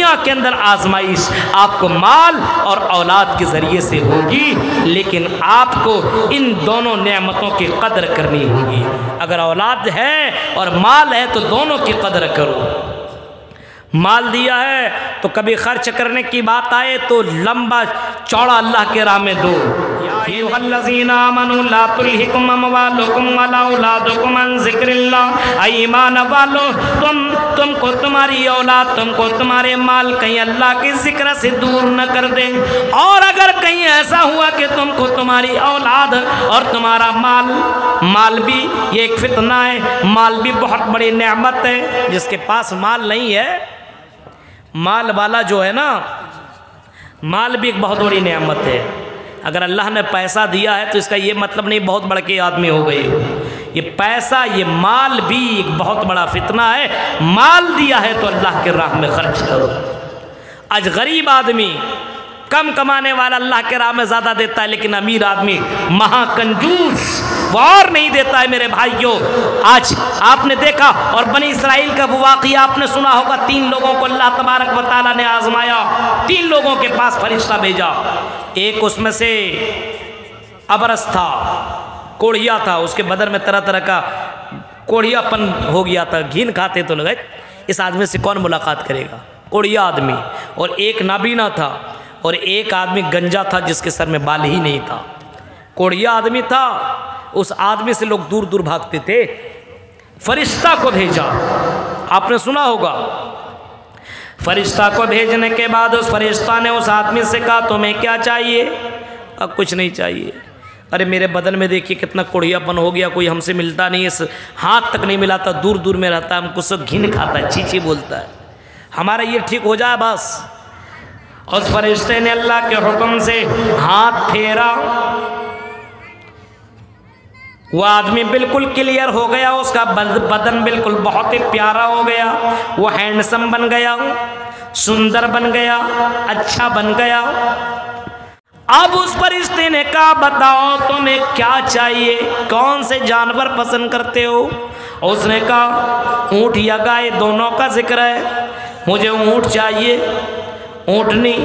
دنیا کے اندر آزمائش آپ کو مال اور اولاد کے ذریعے سے ہوگی، لیکن آپ کو ان دونوں نعمتوں کی قدر کرنی ہوگی۔ اگر اولاد ہے اور مال ہے تو دونوں کی قدر کرو۔ مال دیا ہے تو کبھی خرچ کرنے کی بات آئے تو لمبا چوڑا اللہ کے راہ میں دو۔ ایھا الذین آمنوا لا تلھکم اموالکم ولا اولادکم عن ذکر اللہ۔ اے ایمان والو، تم کو تمہاری اولاد، تم کو تمہارے مال کہیں اللہ کے ذکر سے دور نہ کر دے۔ اور اگر کہیں ایسا ہوا کہ تم کو تمہاری اولاد اور تمہارا مال بھی یہ ایک فتنہ ہے، مال بھی بہت بڑی نعمت ہے۔ جس کے پاس مال نہیں ہے، مال والا جو ہے نا، مال بھی ایک بہت بڑی نعمت ہے۔ اگر اللہ نے پیسہ دیا ہے تو اس کا یہ مطلب نہیں بہت بڑھ کے آدمی ہو گئی۔ یہ پیسہ، یہ مال بھی ایک بہت بڑا فتنہ ہے۔ مال دیا ہے تو اللہ کے راہ میں خرچ کرو۔ آج غریب آدمی، کم کمانے والا اللہ کے راہ میں زیادہ دیتا ہے، لیکن امیر آدمی مہا کنجوس، وہ اور نہیں دیتا ہے۔ میرے بھائیوں، آج آپ نے دیکھا، اور بنی اسرائیل کا وہ واقعہ آپ نے سنا ہوگا، 3 لوگوں کو اللہ تبارک و تعالیٰ نے آزمایا، 3 لوگوں کے پاس فرشتہ بھیجا۔ ایک اس میں سے ابرص تھا، کوڑھیا تھا، اس کے بدن میں طرح طرح کا کوڑھیا پن ہو گیا تھا، گھین کھاتے تو لگے اس آدمی سے کون ملاقات کرے گا، کوڑھیا آدمی۔ اور ایک نابینا تھا، اور ایک آدمی گنجا تھا جس کے سر میں بال ہی نہیں تھا۔ کوڑھیا آدمی تھا، اس آدمی سے لوگ دور دور بھاگتے تھے۔ فرشتہ کو بھیجا، آپ نے سنا ہوگا۔ فرشتہ کو بھیجنے کے بعد اس فرشتہ نے اس آدمی سے کہا تمہیں کیا چاہیے؟ اب کچھ نہیں چاہیے۔ ارے میرے بدن میں دیکھیے کتنا کوڑھیا پن ہو گیا، کوئی ہم سے ملتا نہیں، اس ہاتھ تک نہیں ملاتا، دور دور میں رہتا ہے، ہم کو سب گھن کھاتا ہے، چیچی بولتا ہے، ہمارا یہ ٹھیک ہو جائے بس۔ اس فرشتے نے اللہ کے حکم سے ہاتھ پھیرا، وہ آدمی بالکل کلیئر ہو گیا، اس کا بدن بالکل بہت ہی پیارا ہو گیا، وہ ہینڈسم بن گیا، سندر بن گیا، اچھا بن گیا۔ اب اس فرشتے نے کہا بتاؤ تمہیں کیا چاہیے، کون سے جانور پسند کرتے ہو؟ اس نے کہا اونٹ یا گائے، دونوں کا ذکر ہے، مجھے اونٹ چاہیے، اونٹنی۔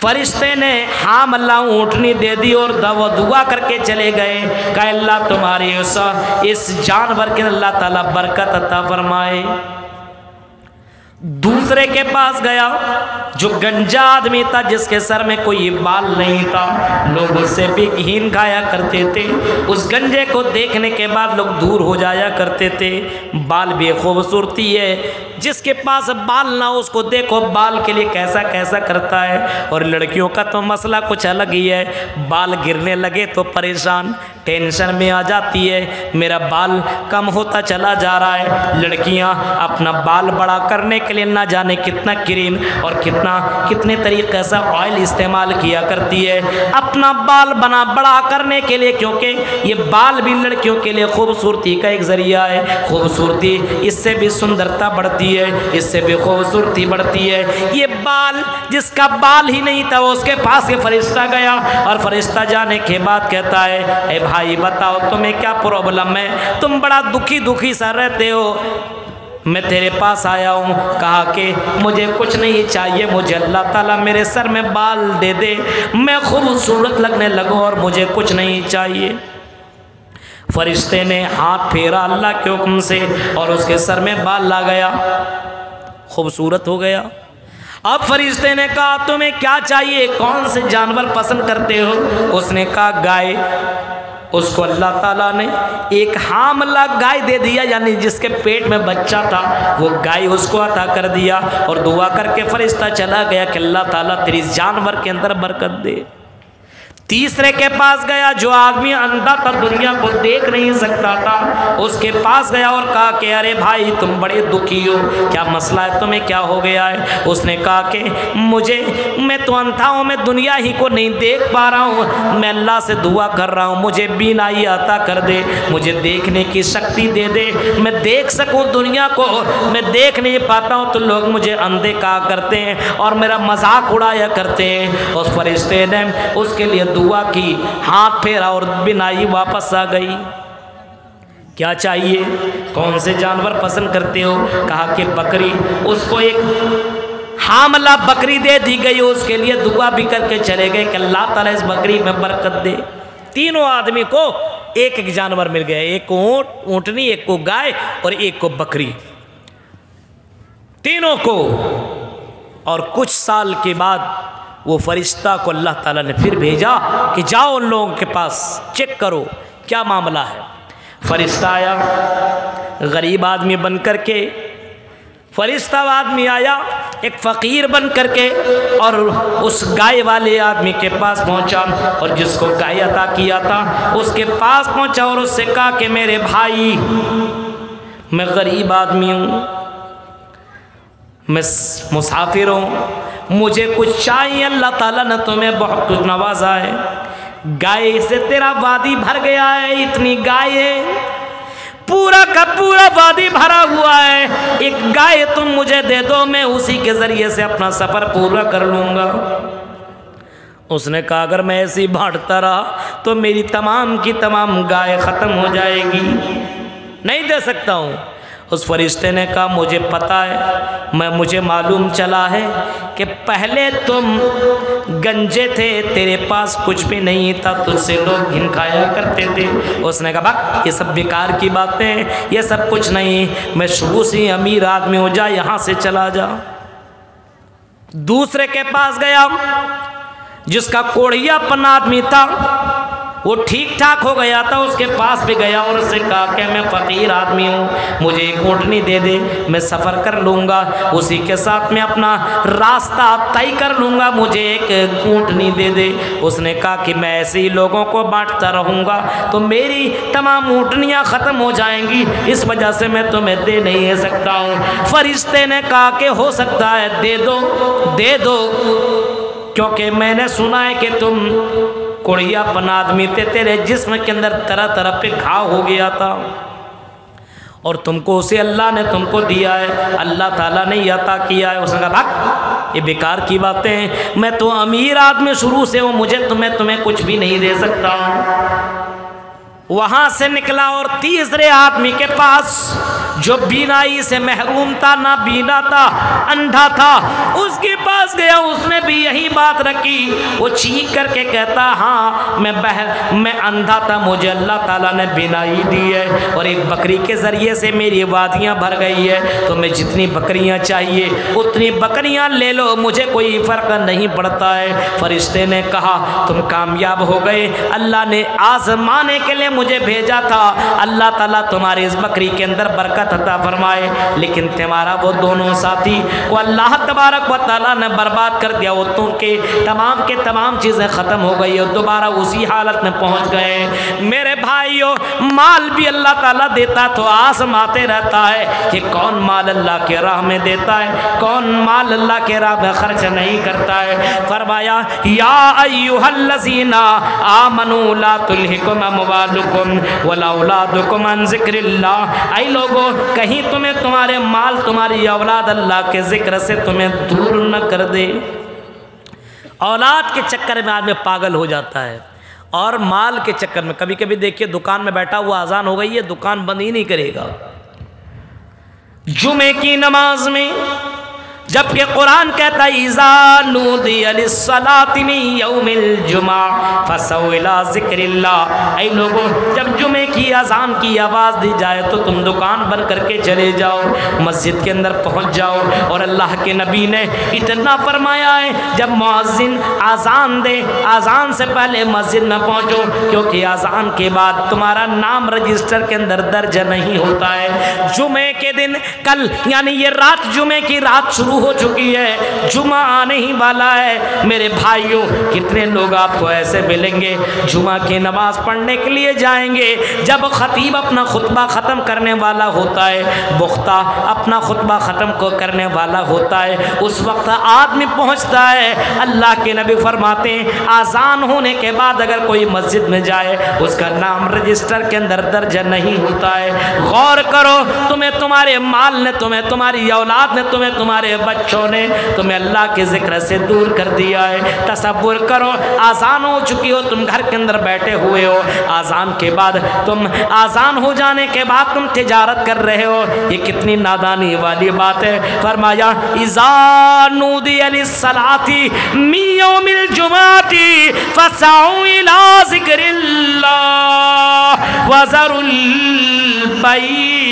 فرشتے نے ہاں اللہ اونٹنی دے دی، اور دعا کر کے چلے گئے کہ اللہ تمہاری اس جانور کے اللہ تعالیٰ برکت عطا فرمائے۔ دوسرے کے پاس گیا جو گنجا آدمی تھا، جس کے سر میں کوئی بال نہیں تھا، لوگ اس سے بھی گھین کھایا کرتے تھے، اس گنجے کو دیکھنے کے بعد لوگ دور ہو جایا کرتے تھے۔ بال بھی خوبصورتی ہے، جس کے پاس بال نہ ہو اس کو دیکھو بال کے لیے کیسا کیسا کرتا ہے۔ اور لڑکیوں کا تو مسئلہ کچھ الگ ہی ہے، بال گرنے لگے تو پریشان، ٹینشن میں آ جاتی ہے، میرا بال کم ہوتا چلا جا رہا ہے۔ لڑکیاں اپنا بال بڑا کرنے کے لیے نہ جانے کتنا کریم اور کتنے طریقے سے آئل استعمال کیا کرتی ہے اپنا بال بڑا کرنے کے لیے، کیونکہ یہ بال بھی لڑکیوں کے لیے خوبصورتی کا ایک ذریعہ ہے۔ خوبصورتی، اس سے بھی سندرتا بڑھتی ہے، اس سے بھی خوبصورتی بڑھتی ہے۔ یہ بال، جس کا بال ہی نہیں تھا، اس کے پاس یہ فرشتہ گیا، اور فرشتہ جانے کے بعد کہتا ہے اے بھائی بتاؤ تمہیں کیا پرابلم ہے، تم بڑا دکھی سا رہتے ہو۔ میں تیرے پاس آیا ہوں، کہا کہ مجھے کچھ نہیں چاہیے، مجھے اللہ تعالیٰ میرے سر میں بال دے دے، میں خوبصورت لگنے لگوں، اور مجھے کچھ نہیں چاہیے۔ فرشتے نے ہاتھ پھیرا اللہ کے حکم سے، اور اس کے سر میں بال لا گیا، خوبصورت ہو گیا۔ اب فرشتے نے کہا تمہیں کیا چاہیے، کون سے جانور پسند کرتے ہو؟ اس نے کہا گائے۔ اس کو اللہ تعالیٰ نے ایک حاملہ گائے دے دیا، یعنی جس کے پیٹ میں بچہ تھا وہ گائے اس کو عطا کر دیا، اور دعا کر کے فرشتہ چلا گیا کہ اللہ تعالیٰ تیری جانور کے اندر برکت دے۔ تیسرے کے پاس گیا جو آدمی اندھا تھا، دنیا کو دیکھ نہیں سکتا تھا، اس کے پاس گیا اور کہا کہ ارے بھائی تم بڑے دکھی ہو، کیا مسئلہ ہے، تمہیں کیا ہو گیا ہے؟ اس نے کہا کہ میں تو اندھا ہوں، میں دنیا ہی کو نہیں دیکھ پا رہا ہوں، میں اللہ سے دعا کر رہا ہوں مجھے بینائی عطا کر دے، مجھے دیکھنے کی شکتی دے دے، میں دیکھ سکوں دنیا کو، میں دیکھ نہیں پاتا ہوں تو لوگ مجھے اندھے کہا کرتے ہیں اور میرا مذاق اڑایا کرتے ہیں۔ اس فرشتے نے اس کے لیے دعا کی، ہاتھ پھیرا اور بینائی واپس آ گئی۔ کیا چاہیے، کون سے جانور پسند کرتے ہو؟ کہا کہ بکری۔ اس کو ایک حاملہ بکری دے دی گئی، اس کے لیے دعا بھی کر کے چلے گئے کہ اللہ تعالیٰ اس بکری میں برکت دے۔ تینوں آدمی کو ایک ایک جانور مل گئے، ایک کو اونٹنی، ایک کو گائے اور ایک کو بکری، تینوں کو۔ اور کچھ سال کے بعد وہ فرشتہ کو اللہ تعالیٰ نے پھر بھیجا کہ جاؤ ان لوگوں کے پاس چیک کرو کیا معاملہ ہے۔ فرشتہ آیا غریب آدمی بن کر کے، فرشتہ آدمی آیا ایک فقیر بن کر کے، اور اس گائے والے آدمی کے پاس پہنچا، اور جس کو گائے عطا کیا تھا اس کے پاس پہنچا اور اس سے کہا کہ میرے بھائی میں غریب آدمی ہوں، میں مسافر ہوں، مجھے کچھ چاہیے، اللہ تعالیٰ نے تمہیں بہت کچھ نوازا ہے، گائے سے تیرا وادی بھر گیا ہے، اتنی گائے ہے، پورا کا پورا وادی بھرا ہوا ہے، ایک گائے تم مجھے دے دو، میں اسی کے ذریعے سے اپنا سفر پورا کر لوں گا۔ اس نے کہا اگر میں ایسی بانٹتا رہا تو میری تمام کی تمام گائے ختم ہو جائے گی، نہیں دے سکتا ہوں۔ اس فرشتے نے کہا مجھے پتہ ہے، مجھے معلوم چلا ہے کہ پہلے تم گنجے تھے، تیرے پاس کچھ بھی نہیں تھا، تجھ سے لوگ گھن کھایا کرتے تھے۔ اس نے کہا بھاگ، یہ سب بیکار کی باتیں، یہ سب کچھ نہیں، میں شروع سے امیر آدمی ہو جا، یہاں سے چلا جا۔ دوسرے کے پاس گیا جس کا کوڑھیا پن آدمی تھا، وہ ٹھیک ٹھاک ہو گیا تھا، اس کے پاس بھی گیا اور اس سے کہا کہ میں فقیر آدمی ہوں، مجھے ایک اونٹنی دے دے، میں سفر کر لوں گا، اسی کے ساتھ میں اپنا راستہ طے کر لوں گا، مجھے ایک اونٹنی دے دے۔ اس نے کہا کہ میں ایسے ہی لوگوں کو بانٹتا رہوں گا تو میری تمام اونٹنیاں ختم ہو جائیں گی، اس وجہ سے میں تمہیں دے نہیں سکتا ہوں۔ فرشتے نے کہا کہ ہو سکتا ہے دے دو، دے دو، کیونکہ میں نے سنا ہے کہ تم کوڑھیا پن آدمی تھے، تیرے جسم کے اندر طرح طرح پہ گھاؤ ہو گیا تھا، اور تم کو اسے اللہ نے تم کو دیا ہے، اللہ تعالیٰ نے یہ عطا کیا ہے۔ اس نے کہا بھاگ، یہ بیکار کی باتیں ہیں، میں تو امیر آدمی شروع سے ہوں، مجھے تمہیں کچھ بھی نہیں دے سکتا ہوں۔ وہاں سے نکلا اور تیسرے آدمی کے پاس جو بینائی سے محروم تھا، نہ بینا تھا، اندھا تھا، اس کے پاس گیا، اس نے بھی یہی بات رکھی۔ وہ چیخ کر کے کہتا ہاں میں اندھا تھا، مجھے اللہ تعالیٰ نے بینائی دی ہے، اور ایک بکری کے ذریعے سے میری وادیاں بھر گئی ہے، تو میں جتنی بکریاں چاہیے اتنی بکریاں لے لو، مجھے کوئی فرق نہیں پڑتا ہے۔ فرشتے نے کہا تم کامیاب ہو گئے، اللہ نے آزمانے کے لیے مجھے بھیجا تھا، اللہ تعالیٰ تمہاری اس بکری کے اندر برکت عطا فرمائے، لیکن تمہارا وہ دونوں ساتھی کو اللہ تبارک و تعالیٰ نے برباد کر دیا، وہ تم کے تمام چیزیں ختم ہو گئی اور دوبارہ اسی حالت میں پہنچ گئے۔ میرے بھائیوں، مال بھی اللہ تعالیٰ دیتا تو آزماتے رہتا ہے کہ کون مال اللہ کے راہ میں دیتا ہے، کون مال اللہ کے راہ میں خرچ نہیں کرتا ہے۔ فرمایا یا ایھا الذین آمنوا لا تلھکم اموالکم ولا اولادکم عن ذکر اللہ، اے لوگو کہیں تمہیں تمہارے مال، تمہاری اولاد اللہ کے ذکر سے تمہیں دور نہ کر دے۔ اولاد کے چکر میں آدمی پاگل ہو جاتا ہے، اور مال کے چکر میں کبھی کبھی دیکھیے دکان میں بیٹھا ہوا اذان ہو گئی ہے، دکان بند ہی نہیں کرے گا۔ جمعے کی نماز میں جبکہ قرآن کہتا ہے اذا نودی للصلاۃ من یوم الجمعہ فسعوا الی ذکر اللہ، اے لوگوں جب جمعے کی اذان کی آواز دی جائے تو تم دکان بند کر کے چلے جاؤ، مسجد کے اندر پہنچ جاؤ۔ اور اللہ کے نبی نے اتنا فرمایا ہے جب مؤذن اذان دے، اذان سے پہلے مسجد میں پہنچو، کیونکہ اذان کے بعد تمہارا نام رجسٹر کے اندر درج نہیں ہوتا ہے۔ جمعے کے دن کل یعنی یہ رات، جمعے کی رات شروع ہو چکی ہے، جمعہ آنے ہی والا ہے۔ میرے بھائیوں کتنے لوگ آپ کو ایسے ملیں گے جمعہ کی نماز پڑھنے کے لیے جائیں گے، جب خطیب اپنا خطبہ ختم کرنے والا ہوتا ہے، بختہ اپنا خطبہ ختم کرنے والا ہوتا ہے، اس وقت آدمی پہنچتا ہے۔ اللہ کے نبی فرماتے ہیں اذان ہونے کے بعد اگر کوئی مسجد میں جائے اس کا نام رجسٹر کے اندر درج نہیں ہوتا ہے۔ غور کرو، تمہیں تمہارے مال نے، تمہیں تمہاری اولاد نے، تمہیں تمہارے بچوں نے تمہیں اللہ کے ذکر سے دور کر دیا ہے۔ تصور کرو آذان ہو چکی ہو، تم گھر کے اندر بیٹھے ہوئے ہو، آذان کے بعد آذان ہو جانے کے بعد تم تجارت کر رہے ہو، یہ کتنی نادانی والی بات ہے۔ فرمایا اذا نودی للصلاۃ من یوم الجمعۃ فاسعوا الی ذکر اللہ وذروا البیع۔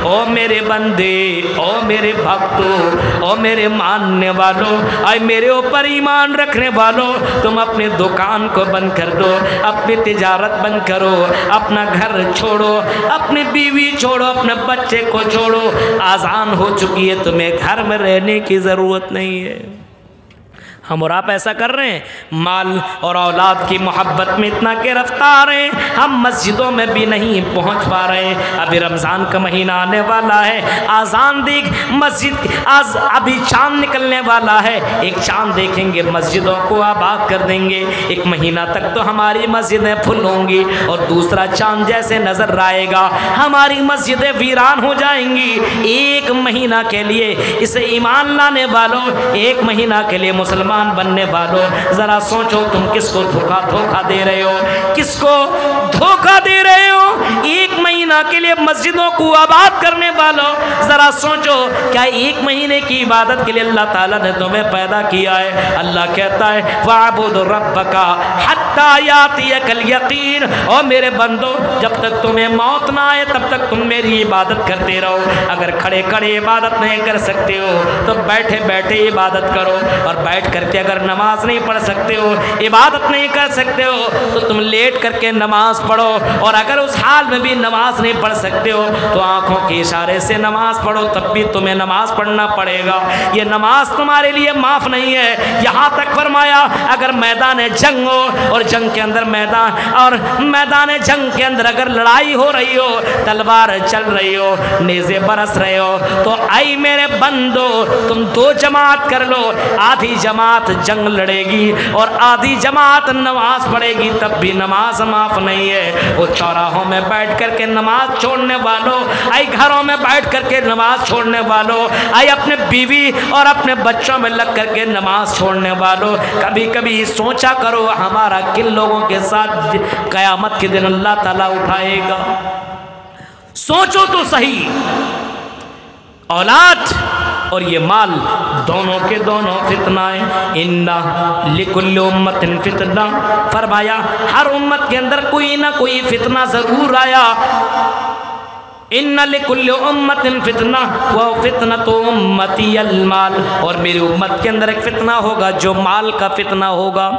او میرے بندے، او میرے بھکتو، او میرے ماننے والوں، اے میرے اوپر ایمان رکھنے والوں، تم اپنے دکان کو بند کر دو، اپنی تجارت بند کرو، اپنا گھر چھوڑو، اپنی بیوی چھوڑو، اپنے بچے کو چھوڑو، آذان ہو چکی ہے، تمہیں گھر میں رہنے کی ضرورت نہیں ہے۔ ہم اور آپ ایسا کر رہے ہیں، مال اور اولاد کی محبت میں اتنا گرفتار ہیں، ہم مسجدوں میں بھی نہیں پہنچ پا رہے ہیں۔ ابھی رمضان کا مہینہ آنے والا ہے، آذان دیکھ مسجد ابھی چاند نکلنے والا ہے، ایک چاند دیکھیں گے مسجدوں کو آباد کر دیں گے، ایک مہینہ تک تو ہماری مسجدیں پھل ہوں گی، اور دوسرا چاند جیسے نظر آئے گا ہماری مسجدیں ویران ہو جائیں گی۔ ایک مہینہ کے لیے اسے ایمان لانے والوں، ایک مہینہ کے لیے مسلمان بننے والوں، ذرا سوچو تم کس کو دھوکہ دے رہے ہو، کس کو دھوکہ دے رہے ہو؟ ایک مہینہ کے لیے مسجدوں کو آباد کرنے والوں، ذرا سوچو کیا ایک مہینے کی عبادت کے لیے اللہ تعالیٰ نے تمہیں پیدا کیا ہے؟ اللہ کہتا ہے وَاعْبُدْ رَبَّكَ حَتَّى يَأْتِيَكَ الْيَقِينُ، اور میرے بندو جب تک تمہیں موت نہ آئے تب تک تم میری عبادت کرتے رہو۔ اگر کھڑے کھڑے عبادت نہیں کر سکتے ہو تو بیٹھے بیٹھے عبادت کرو، اور بیٹھ کر کے اگر نماز نہیں پڑھ سکتے ہو، عبادت نہیں کر سکتے ہو تو تم لیٹ کر کے نماز پڑھو، اور اگر اس حال میں بھی نماز نہیں پڑھ سکتے ہو تو آنکھوں کے اشارے سے نماز پڑھو، تب بھی تمہیں نماز پڑھنا پڑے گا۔ یہ نماز تمہارے لیے معاف نہیں ہے۔ یہاں تک فرمایا اگر میدان جنگ ہو اور جنگ کے اندر میدان جنگ کے اندر اگر لڑائی ہو رہی ہو، تلوار چل رہی ہو، نیزے برس رہے ہو، تو اے میرے بندو تم دو جماعت کر لو، آدھی جماعت جنگ لڑے گی اور آدھی جماعت نماز پڑھے گی، تب بھی نماز معاف نہیں ہے۔ وہ چوراہوں میں بیٹھ کر کے نماز چھوڑنے والوں، اے گھروں میں بیٹھ کر کے نماز چھوڑنے والوں، اے اپنے بیوی اور اپنے بچوں میں لگ کر کے نماز چھوڑنے والوں، کبھی کبھی سوچا کرو ہمارا کن لوگوں کے ساتھ قیامت کے دن اللہ تعالیٰ اٹھائے گا۔ سوچو تو صحیح، اولاد اور یہ مال دونوں کے دونوں فتنہ ہیں۔ اِنَّ لِكُلِّ أُمَّةٍ فِتْنَةً، فرمایا ہر امت کے اندر کوئی نہ کوئی فتنہ ضرور آیا۔ ان لکل امت فتنہ وفتنۃ امتی المال، اور میری امت کے اندر ایک فتنہ ہوگا جو مال کا فتنہ ہوگا،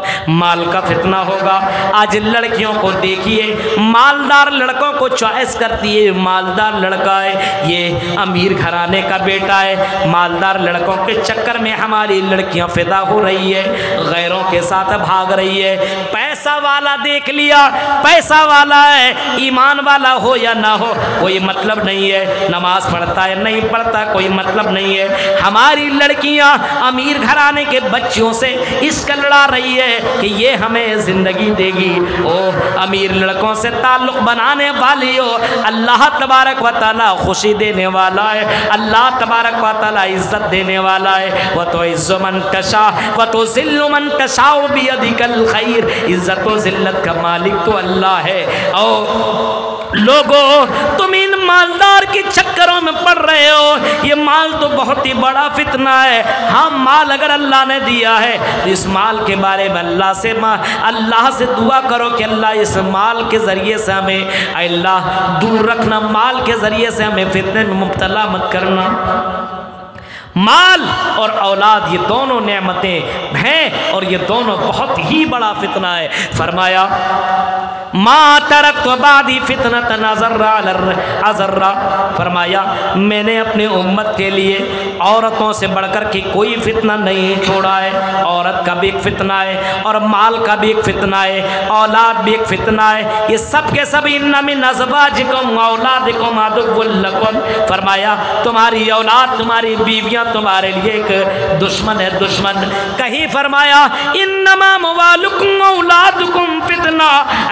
مال کا فتنہ ہوگا۔ آج لڑکیوں کو دیکھیے، مالدار لڑکوں کو چوائس کرتی ہے، مالدار لڑکا ہے، یہ امیر گھرانے کا بیٹا ہے، مالدار لڑکوں کے چکر میں ہماری لڑکیاں فدا ہو رہی ہے، غیروں کے ساتھ بھاگ رہی ہے۔ پیسہ والا دیکھ لیا، پیسہ والا ہے، ایمان والا ہو یا نہ ہو کوئی مطلب نہیں ہے، نماز پڑھتا ہے نہیں پڑھتا کوئی مطلب نہیں ہے۔ ہماری لڑکیاں امیر گھرانے کے بچوں سے اس کا لڑا رہی ہے کہ یہ ہمیں زندگی دے گی۔ او امیر لڑکوں سے تعلق بنانے والی ہو، اللہ تبارک و تعالی خوشی دینے والا ہے، اللہ تبارک و تعالی عزت دینے والا ہے۔ وَتُعِزُّ مَن تَشَاءُ وَتُذِلُّ مَن تَشَاءُ بِيَدِكَ الْخَيْرُ، عزت و ذلت کا مالک تو اللہ ہے۔ او لوگوں تم ان مالدار کے چکروں میں پڑ رہے ہو، یہ مال تو بہت ہی بڑا فتنہ ہے۔ ہاں مال اگر اللہ نے دیا ہے تو اس مال کے بارے میں اللہ سے دعا کرو کہ اللہ اس مال کے ذریعے سے ہمیں اے اللہ دور رکھنا، مال کے ذریعے سے ہمیں فتنے میں مبتلا مت کرنا۔ مال اور اولاد یہ دونوں نعمتیں ہیں اور یہ دونوں بہت ہی بڑا فتنہ ہے۔ فرمایا ما ترکت بعدی فتنة اضر، فرمایا میں نے اپنے امت کے لیے عورتوں سے بڑھ کر کے کوئی فتنہ نہیں چھوڑا ہے۔ عورت کا بھی ایک فتنہ ہے اور مال کا بھی ایک فتنہ ہے، اولاد بھی ایک فتنہ ہے، یہ سب کے سب ان من ازواجکم اولادکم عدو لکم، فرمایا تمہاری اولاد تمہاری بیویاں تمہارے لیے ایک دشمن ہے، دشمن۔ کہیں فرمایا انما موالکم اولادکم فتنہ،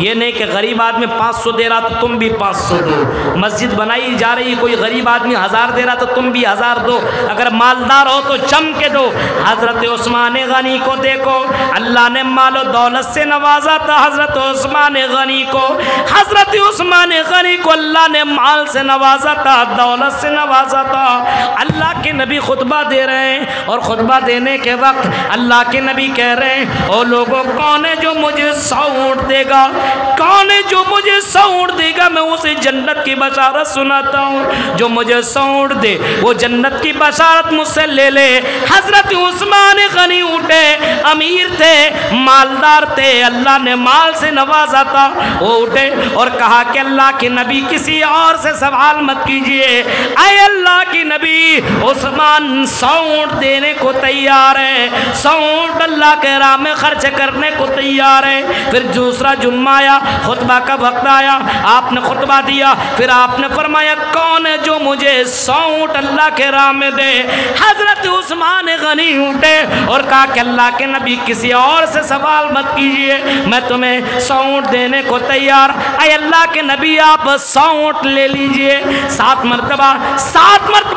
یہ نہیں کہ غریب آدمی 500 دے رہا تو تم بھی 500 دو، مسجد بنائی جا رہی کوئی غریب آدمی 1000 دے رہا تو تم بھی 1000 دو، اگر مالدار ہو تو چم کے دو۔ حضرت عثمان غنی کو دیکھو، اللہ نے مال و دولت سے نوازا تھا حضرت عثمان غنی کو، حضرت عثمان غنی کو اللہ نے مال سے نوازا تھا، دولت سے نوازا تھا۔ اللہ کے نبی خطبہ دے رہے ہیں اور خطبہ دینے کے وقت اللہ کے نبی کہہ رہے ہیں او لوگوں کون ہے جو مجھے 100 اونٹ دے گا، کون ہے جو مجھے 100 اونٹ دے گا، میں اسے جنت کی بشارت سناتا ہوں، جو مجھے 100 اونٹ دے وہ جنت کی بشارت مجھ سے لے لے۔ حضرت عثمان غنی اٹھے، امیر تھے، مالدار تھے، اللہ نے مال سے نوازا تھا، وہ اٹھے اور کہا کہ اللہ کے نبی کسی اور سے سوال مت کیجئے، اے اللہ کے نبی عثمان 100 اونٹ دینے کو تیار ہے، 100 اونٹ اللہ کے راہ میں خرچ کرنے کو تیار ہے۔ پھر دوسرا جمعہ آیا، خطبہ کا وقت آیا، آپ نے خطبہ دیا، پھر آپ نے فرمایا کون ہے جو مجھے 100 اونٹ اللہ کے راہ میں دے۔ حضرت عثمان غنی اٹھے اور کہا کہ اللہ کے نبی کسی اور سے سوال مت کیجئے، میں تمہیں 100 اونٹ دینے کو تیار، اے اللہ کے نبی آپ 100 اونٹ لے لیجئے۔ 7 مرتبہ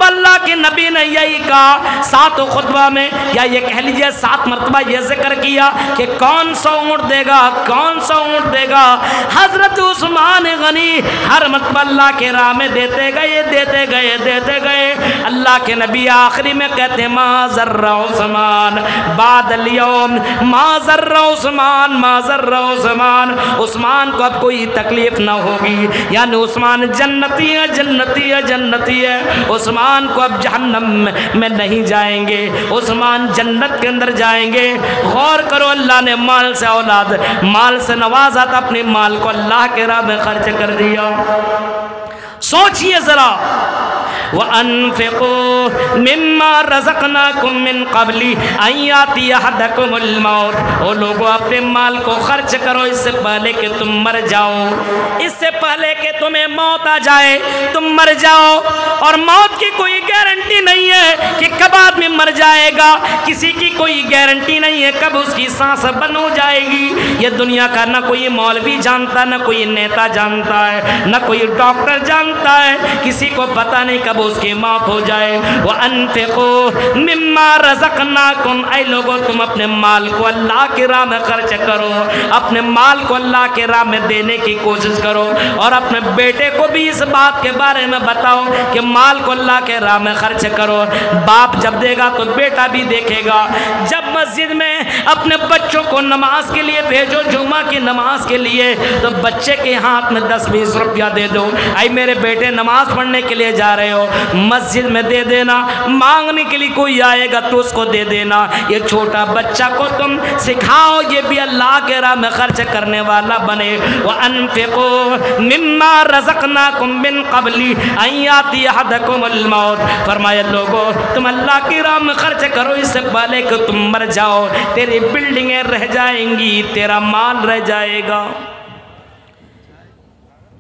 اللہ کے نبی نے یہی کہا، 7 خطبہ میں، یا یہ کہہ لیجئے 7 مرتبہ یہ ذکر کیا کہ کون 100 اونٹ دے گا، کون 100 اونٹ دے گا۔ حضرت عثمان غنی ہر مرتبہ اللہ کے راہ میں دیتے گئے، دیتے گئے، دیتے گئے۔ اللہ کے نبی آخری میں کہتے ہیں ما ضر عثمان بعد اليوم، ما ضر عثمان، ما ضر عثمان، عثمان کو اب کوئی تکلیف نہ ہوگی، یعنی عثمان جنتی ہے، جنتی ہے، جنتی ہے، عثمان کو اب جہنم میں نہیں جائیں گے، عثمان جنت کے اندر جائیں گے۔ غور کرو، اللہ نے مال سے اولاد، مال سے نوازا تھا، اپنے مال کو اللہ کے راہ میں خرچ کر دیا۔ سوچئے ذرا، وَأَنفِقُوا مِمَّا رَزَقْنَاكُم مِّن قَبْلِ أَن يَأْتِيَ أَحَدَكُمُ الْمَوْتُ، او لوگوں اپنے مال کو خرچ کرو اس سے پہلے کہ تم مر جاؤ، اس سے پہلے کہ تمہیں موت آ جائے، تم مر جاؤ۔ اور موت کی کوئی گارنٹی نہیں ہے کہ کب آدمی مر جائے گا، کسی کی کوئی گارنٹی نہیں ہے کب اس کی سانس بند ہو جائے گی۔ یہ دنیا کا نہ کوئی مولوی جانتا، نہ کوئی نیتا جانتا ہے، نہ کوئی ڈاکٹر جانتا ہے، کسی کو پتہ نہیں کب اس کی موت ہو جائے۔ وَأَنفِقُوا مِمَّا رَزَقْنَاكُمْ، اے لوگوں تم اپنے مال کو اللہ کی راہ میں خرچ کرو، اپنے مال کو اللہ کے راہ میں دینے کی کوشش کرو، اور اپنے بیٹے کو بھی اس بات کے بارے میں بتاؤ کہ مال کو اللہ کے راہ میں خرچ کرو۔ باپ جب دے گا تو بیٹا بھی دیکھے گا۔ جب مسجد میں اپنے بچوں کو نماز کے لیے بھیجو، جمعہ کی نماز کے لیے، تو بچے کے ہاتھ میں 10-20 روپیہ دے دو، اے میرے بیٹے نماز پڑھنے کے لیے جا رہے ہو، مسجد میں دے دینا، مانگنے کے لیے کوئی آئے گا تو اس کو دے دینا۔ یہ چھوٹا بچہ کو تم سکھاؤ، یہ بھی اللہ کے راہ میں خرچ کرنے والا بنے۔ وَأَنفِقُوا مِمَّا رَزَقْنَاكُم مِّن قَبْلِ أَن يَأْتِيَ أَحَدَكُمُ الْمَوْتُ، فرمایا لوگوں تم اللہ کی راہ میں خرچ کرو اس سے پہلے کہ تم مر جاؤ، تیری بلڈنگیں رہ جائیں گی، تیرا مال رہ جائے گا۔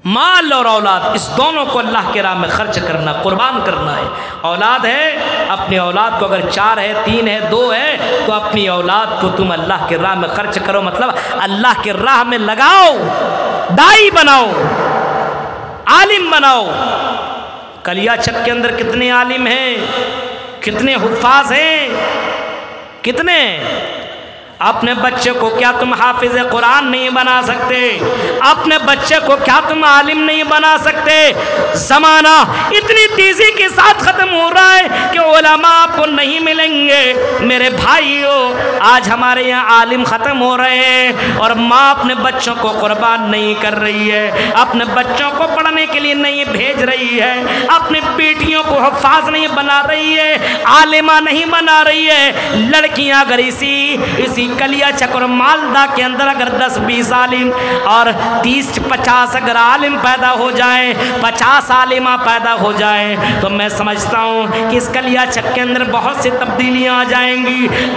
مال اور اولاد اس دونوں کو اللہ کے راہ میں خرچ کرنا، قربان کرنا ہے۔ اولاد ہے، اپنی اولاد کو اگر 4 ہے، 3 ہے، 2 ہے، تو اپنی اولاد کو تم اللہ کے راہ میں خرچ کرو، مطلب اللہ کے راہ میں لگاؤ، دائی بناؤ، عالم بناؤ۔ کلیا چک کے اندر کتنے عالم ہیں، کتنے حفاظ ہیں، کتنے؟ اپنے بچے کو کیا تم حافظ قرآن نہیں بنا سکتے؟ اپنے بچے کو کیا تم عالم نہیں بنا سکتے؟ زمانہ اتنی تیزی کے ساتھ ختم ہو رہا ہے کہ علماء آپ کو نہیں ملیں گے۔ میرے بھائیوں، آج ہمارے یہاں عالم ختم ہو رہے ہیں اور ماں اپنے بچوں کو قربان نہیں کر رہی ہے، اپنے بچوں کو پڑھنے کے لیے نہیں بھیج رہی ہے، اپنی بیٹیوں کو حفاظ نہیں بنا رہی ہے، عالمہ نہیں بنا رہی ہے۔ لڑکیاں اگر اسی کلیا چک اور مالدہ کے اندر اگر 10-20 عالم اور 30-50 اگر عالم پیدا ہو جائیں، 50 عالمہ پیدا ہو جائیں، تو میں سمجھتا ہوں کہ اس کلیا چک کے اندر بہت سی تبدیلیاں آ جائیں گی۔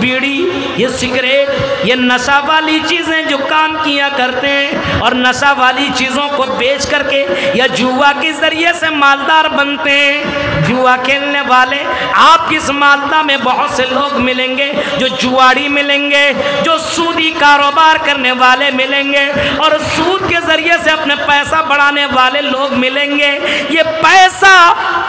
بیڑی، یہ سگریٹ، یہ نشہ والی چیزیں جو کام کیا کرتے ہیں اور نشہ والی چیزوں کو بیچ کر کے یا جوا کے ذریعے سے مالدار بنتے ہیں۔ جوا کھیلنے والے آپ کی اس مالدہ میں بہت سے لوگ ملیں گے، جو جواڑی ملیں گے، جو سودی کاروبار کرنے والے ملیں گے اور سود کے ذریعے سے اپنے پیسہ بڑھانے والے لوگ ملیں گے۔ یہ پیسہ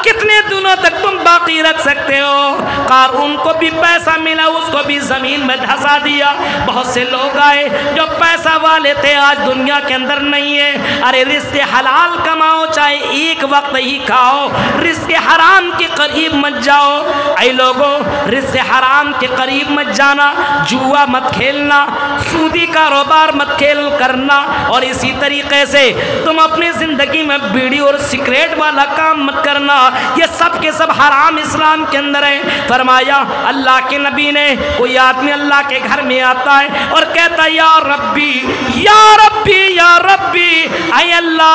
کتنے دنوں تک تم باقی رکھ سکتے ہو؟ قارون کو بھی پیسہ ملا، اس کو بھی زمین میں دھسا دیا۔ بہت سے لوگ آئے جو پیسہ والے تھے، آج دنیا کے اندر نہیں ہے۔ ارے رزق حلال کماؤ، چاہے ایک وقت ہی کھاؤ، رزق حرام کے قریب مت جاؤ۔ اے لوگوں، رزق حرام کے قریب مت جانا، جوا مت کھیلنا، سودی کاروبار مت کھیل کرنا، اور اسی طریقے سے تم اپنی زندگی میں بیڑی اور سگریٹ والا کام مت کرنا۔ یہ سب کے سب حرام اسلام کے اندر ہیں۔ فرمایا اللہ کے نبی نے، کوئی آدمی اللہ کے گھر میں آتا ہے اور کہتا ہے یا ربی یا ربی یا ربی، اے اللہ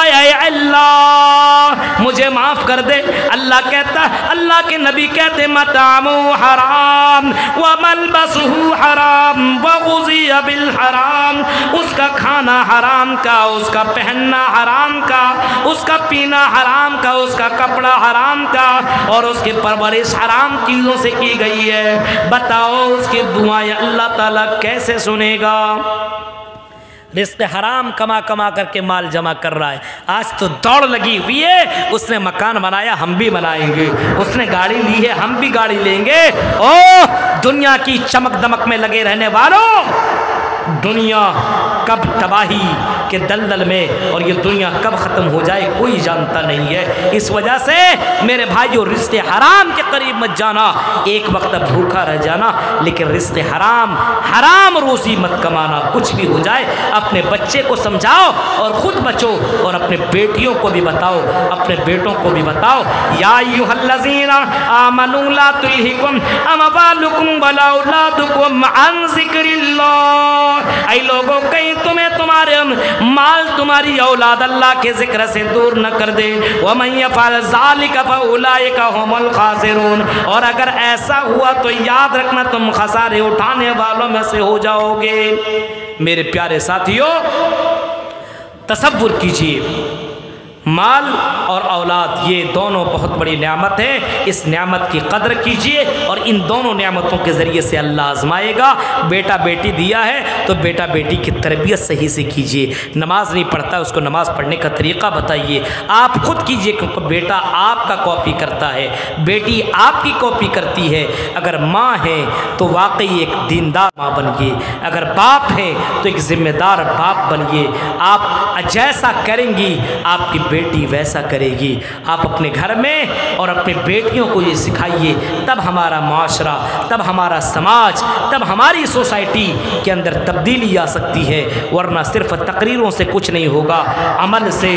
مجھے معاف کر دے۔ اللہ کہتا ہے، اللہ کے نبی کہتے مطعمہ حرام وملبسہ حرام وغذی بالحرام، اس کا کھانا حرام کا، اس کا پہننا حرام کا، اس کا پینا حرام کا، اس کا کپڑا حرام کا، اور اس کی پرورش حرام چیزوں سے کی گئی ہے۔ بتاؤ اس کی دعائیں اللہ تعالیٰ کیسے سنے گا؟ رزق حرام کما کما کر کے مال جمع کر رہا ہے۔ آج تو دوڑ لگی ہوئی ہے، اس نے مکان بنایا ہم بھی بنائیں گے، اس نے گاڑی لی ہے ہم بھی گاڑی لیں گے۔ او دنیا کی چمک دمک میں لگے رہنے والوں، دنیا کب تباہی کے دلدل میں اور یہ دنیا کب ختم ہو جائے کوئی جانتا نہیں ہے۔ اس وجہ سے میرے بھائیو، رزق حرام کے قریب مت جانا، ایک وقت بھوکا رہ جانا، لیکن رزق حرام روزی مت کمانا۔ کچھ بھی ہو جائے اپنے بچے کو سمجھاؤ اور خود بچو، اور اپنے بیٹیوں کو بھی بتاؤ، اپنے بیٹوں کو بھی بتاؤ۔ یا ایھا الذین آمنوا لا تلھکم اموالکم ولا اولادکم عن ذکر اللہ، اے لوگوں کہیں تمہیں تمہارے مال، تمہاری اولاد اللہ کے ذکر سے دور نہ کر دے۔ وَمَن يَفْعَلْ ذَلِكَ فَأُولَٰئِكَ هُمُ الْخَاسِرُونَ، اور اگر ایسا ہوا تو یاد رکھنا تم خسارے اٹھانے والوں میں سے ہو جاؤ گے۔ میرے پیارے ساتھیو، تصور کیجئے، مال اور اولاد یہ دونوں بہت بڑی نعمت ہے۔ اس نعمت کی قدر کیجئے، اور ان دونوں نعمتوں کے ذریعے سے اللہ آزمائے گا۔ بیٹا بیٹی دیا ہے تو بیٹا بیٹی کی تربیت صحیح سے کیجئے۔ نماز نہیں پڑھتا ہے، اس کو نماز پڑھنے کا طریقہ بتائیے۔ آپ خود کیجئے، کیونکہ بیٹا آپ کا کاپی کرتا ہے، بیٹی آپ کی کاپی کرتی ہے۔ اگر ماں ہے تو واقعی ایک دیندار ماں بنیے، اگر باپ ہے تو ایک ذمہ دار باپ بنیے۔ آپ جیسا کریں گی آپ کی بیٹی ویسا کرے گی۔ آپ اپنے گھر میں اور اپنے بیٹیوں کو یہ سکھائیے، تب ہمارا معاشرہ، تب ہمارا سماج، تب ہماری سوسائٹی کے اندر تبدیلی آ سکتی ہے، ورنہ صرف تقریروں سے کچھ نہیں ہوگا، عمل سے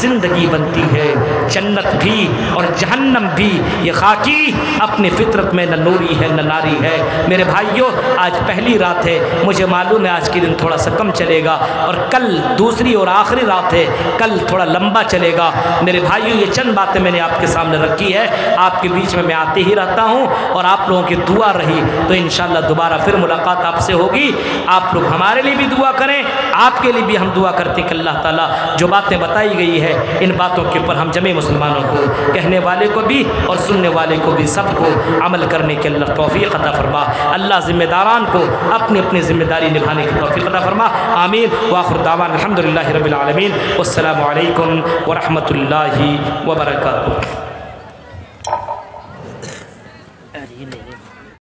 زندگی بنتی ہے۔ جنت بھی اور جہنم بھی یہ خاکی اپنی فطرت میں نہ نوری ہے نہ ناری ہے۔ میرے بھائیوں، آج پہلی رات ہے، مجھے معلوم ہے آج کے دن تھوڑا سا کم چلے گا، اور کل دوسری اور آخری رات ہے، کل تھوڑا لمبا چلے گا۔ میرے بھائیوں، یہ چند باتیں میں نے آپ کے سامنے رکھی ہے، آپ کے بیچ میں آتے ہی رہتا ہوں، اور آپ لوگوں کی دعا رہی تو انشاءاللہ دوبارہ پھر ملاقات آپ سے ہوگی۔ آپ لوگ ہمارے لیے بھی دعا کریں، آپ کے لیے بھی ہم دعا کرتے کہ اللہ تعالیٰ جو باتیں بتائی گئی ہے ان باتوں کے اوپر ہم جميع مسلمانوں کو، کہنے والے کو بھی اور سننے والے کو بھی، سب کو عمل کرنے کے اللہ توفیق عطا فرما۔ اللہ ذمہ داران کو اپنی اپنی ذمہ داری نبھانے کی توفیق عطا فرما۔ آمین۔ وآخر دعوانا الحمدللہ رب العالمین، والسلام علیکم ورحمۃ اللہ وبرکاتہ۔